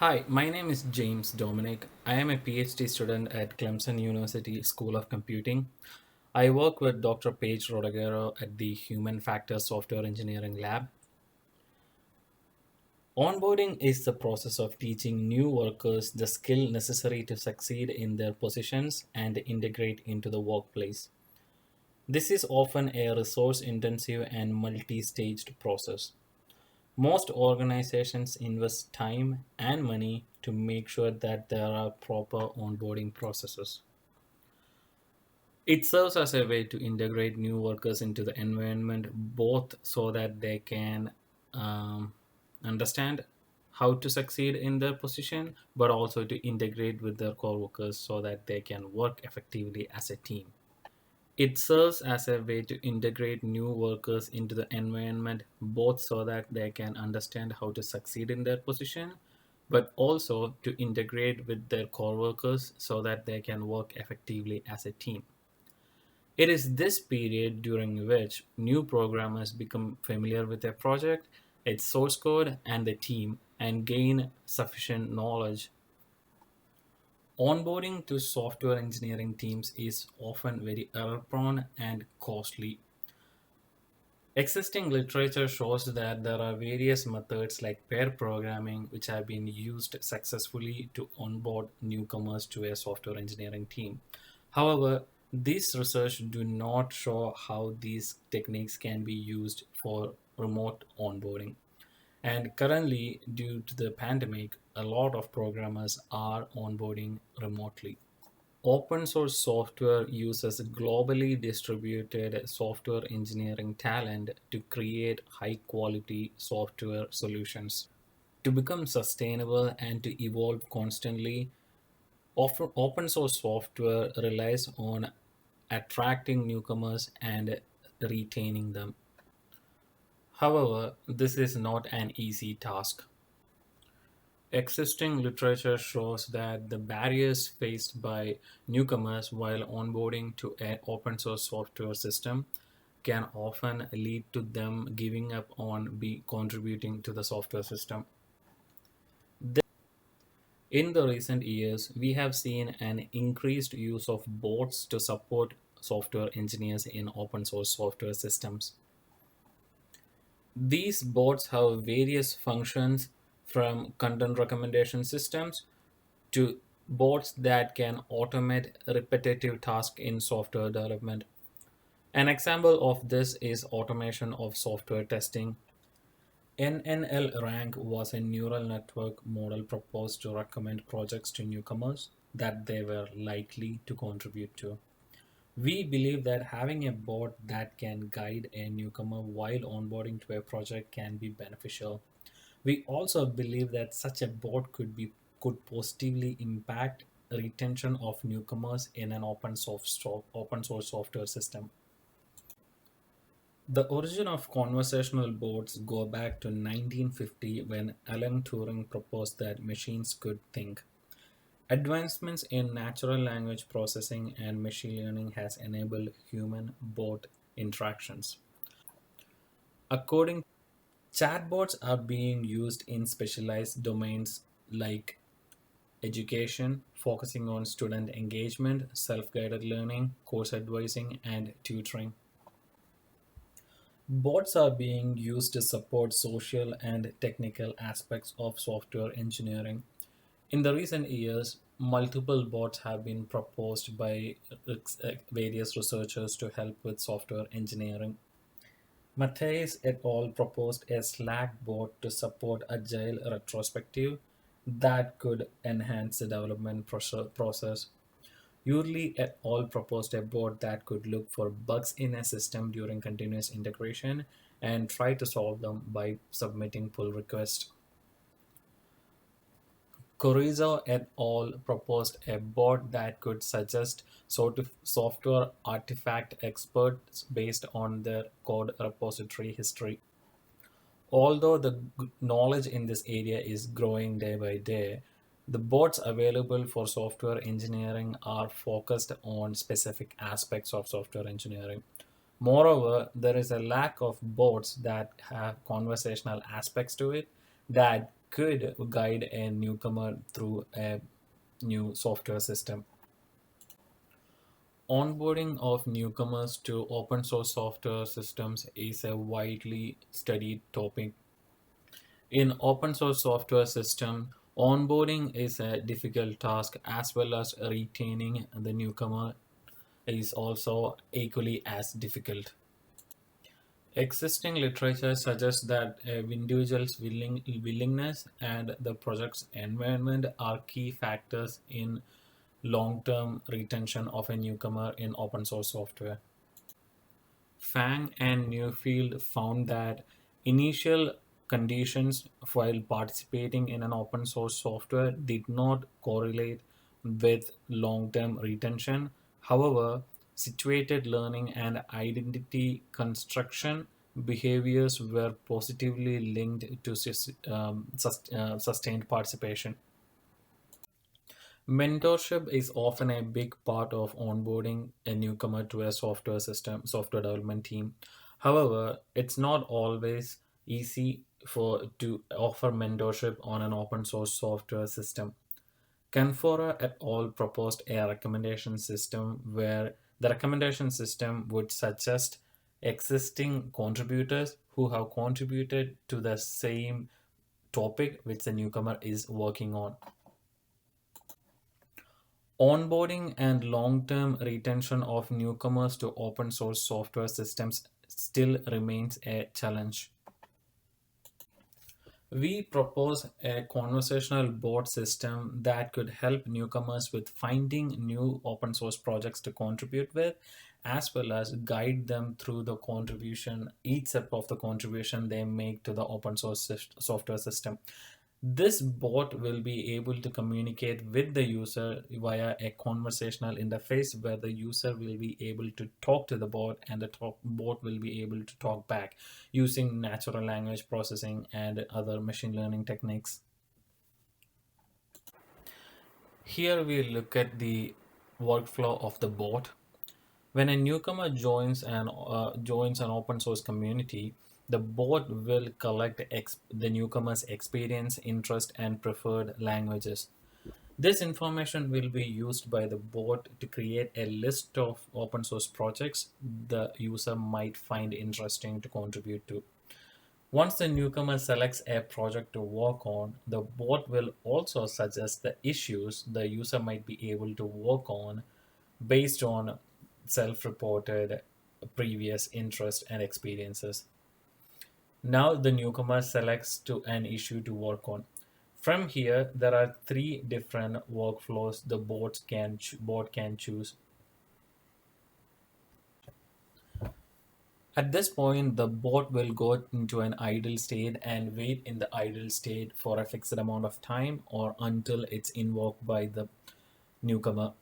Hi, my name is James Dominic. I am a PhD student at Clemson University School of Computing. I work with Dr. Paige Rodeghero at the Human Factors Software Engineering Lab. Onboarding is the process of teaching new workers the skill necessary to succeed in their positions and integrate into the workplace. This is often a resource intensive and multi staged process. Most organizations invest time and money to make sure that there are proper onboarding processes. It serves as a way to integrate new workers into the environment, both so that they can understand how to succeed in their position, but also to integrate with their coworkers so that they can work effectively as a team. It serves as a way to integrate new workers into the environment, both so that they can understand how to succeed in their position, but also to integrate with their coworkers so that they can work effectively as a team. It is this period during which new programmers become familiar with their project, its source code, and the team, and gain sufficient knowledge. Onboarding to software engineering teams is often very error prone and costly. Existing literature shows that there are various methods like pair programming which have been used successfully to onboard newcomers to a software engineering team. However, this research do not show how these techniques can be used for remote onboarding. And currently, due to the pandemic, a lot of programmers are onboarding remotely. Open source software uses globally distributed software engineering talent to create high quality software solutions. To become sustainable and to evolve constantly, open source software relies on attracting newcomers and retaining them. However, this is not an easy task. Existing literature shows that the barriers faced by newcomers while onboarding to an open source software system can often lead to them giving up on be contributing to the software system. In the recent years, we have seen an increased use of bots to support software engineers in open source software systems. These bots have various functions from content recommendation systems to bots that can automate repetitive tasks in software development. An example of this is automation of software testing. NNL Rank was a neural network model proposed to recommend projects to newcomers that they were likely to contribute to. We believe that having a bot that can guide a newcomer while onboarding to a project can be beneficial. We also believe that such a bot could positively impact retention of newcomers in an open source software system. The origin of conversational bots go back to 1950 when Alan Turing proposed that machines could think. Advancements in natural language processing and machine learning has enabled human bot interactions. According Chatbots are being used in specialized domains like education, focusing on student engagement, self guided learning, course advising, and tutoring. Bots are being used to support social and technical aspects of software engineering. In the recent years, multiple bots have been proposed by various researchers to help with software engineering. Matthias et al. Proposed a Slack bot to support agile retrospective that could enhance the development process. Urli et al. Proposed a bot that could look for bugs in a system during continuous integration and try to solve them by submitting pull requests. Corizo et al. Proposed a bot that could suggest software artifact experts based on their code repository history. Although the knowledge in this area is growing day by day, the bots available for software engineering are focused on specific aspects of software engineering. Moreover, there is a lack of bots that have conversational aspects to it that could guide a newcomer through a new software system. Onboarding of newcomers to open source software systems is a widely studied topic. In open source software system, onboarding is a difficult task as well as retaining the newcomer is also equally as difficult. Existing literature suggests that individuals' willingness and the project's environment are key factors in long-term retention of a newcomer in open source software. Fang and Newfield found that initial conditions while participating in an open source software did not correlate with long term retention. However, situated learning and identity construction behaviors were positively linked to sustained participation. Mentorship is often a big part of onboarding a newcomer to a software development team. However, it's not always easy to offer mentorship on an open source software system. Canfora et al. Proposed a recommendation system where the recommendation system would suggest existing contributors who have contributed to the same topic which the newcomer is working on. Onboarding and long-term retention of newcomers to open source software systems still remains a challenge. We propose a conversational board system that could help newcomers with finding new open source projects to contribute with, as well as guide them through the contribution, each step of the contribution they make to the open source software system. This bot will be able to communicate with the user via a conversational interface where the user will be able to talk to the bot and the bot will be able to talk back using natural language processing and other machine learning techniques. Here we look at the workflow of the bot. When a newcomer joins an open source community, the bot will collect the newcomer's experience, interest, and preferred languages. This information will be used by the bot to create a list of open source projects the user might find interesting to contribute to. Once the newcomer selects a project to work on, the bot will also suggest the issues the user might be able to work on based on self-reported previous interest and experiences. Now the newcomer selects to an issue to work on. From here, there are three different workflows the bot can choose. At this point, the bot will go into an idle state and wait in the idle state for a fixed amount of time or until it's invoked by the newcomer.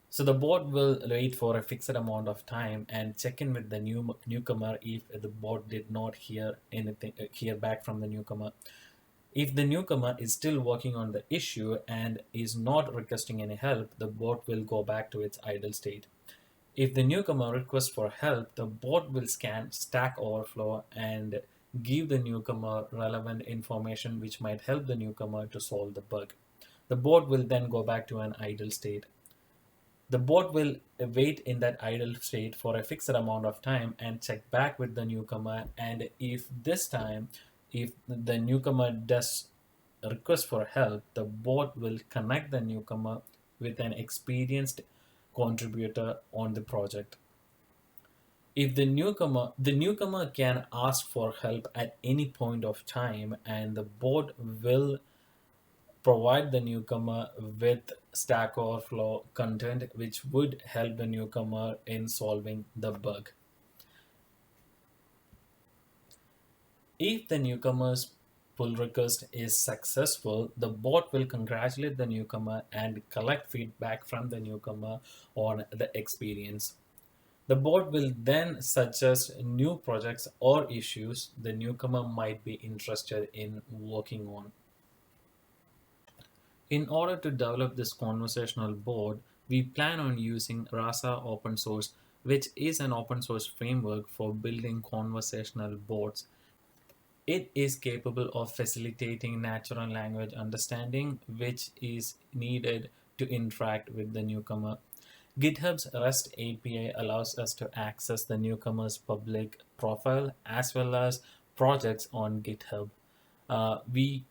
So the bot will wait for a fixed amount of time and check in with the newcomer if the bot did not hear back from the newcomer. If the newcomer is still working on the issue and is not requesting any help, the bot will go back to its idle state. If the newcomer requests for help, the bot will scan Stack Overflow and give the newcomer relevant information which might help the newcomer to solve the bug. The bot will then go back to an idle state. The bot will wait in that idle state for a fixed amount of time and check back with the newcomer. And if this time, if the newcomer does request for help, the bot will connect the newcomer with an experienced contributor on the project. If the newcomer can ask for help at any point of time, and the bot will provide the newcomer with Stack Overflow content which would help the newcomer in solving the bug. If the newcomer's pull request is successful, the bot will congratulate the newcomer and collect feedback from the newcomer on the experience. The bot will then suggest new projects or issues the newcomer might be interested in working on. In order to develop this conversational board, we plan on using Rasa Open Source, which is an open source framework for building conversational boards. It is capable of facilitating natural language understanding, which is needed to interact with the newcomer. GitHub's REST API allows us to access the newcomer's public profile as well as projects on GitHub. We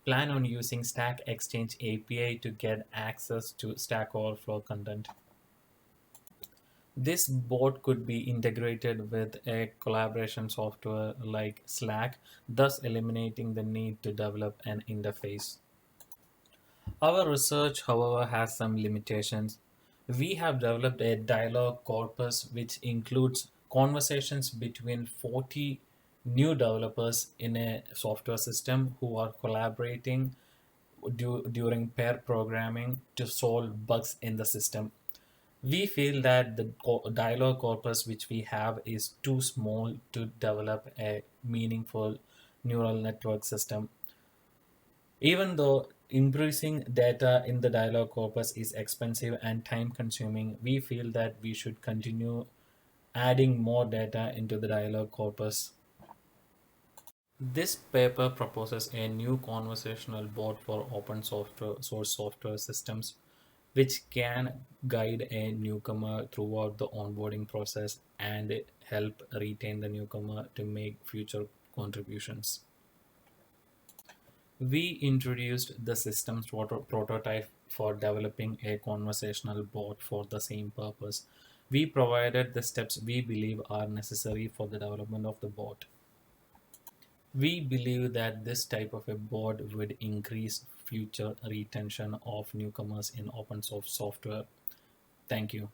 plan on using Stack Exchange API to get access to Stack Overflow content. This bot could be integrated with a collaboration software like Slack, thus eliminating the need to develop an interface. Our research, however, has some limitations. We have developed a dialogue corpus which includes conversations between 40 new developers in a software system who are collaborating during pair programming to solve bugs in the system. We feel that the dialogue corpus which we have is too small to develop a meaningful neural network system. Even though increasing data in the dialogue corpus is expensive and time consuming, we feel that we should continue adding more data into the dialogue corpus. This paper proposes a new conversational bot for open software source software systems, which can guide a newcomer throughout the onboarding process and help retain the newcomer to make future contributions. We introduced the system's prototype for developing a conversational bot for the same purpose. We provided the steps we believe are necessary for the development of the bot. We believe that this type of a board would increase future retention of newcomers in open source software. Thank you.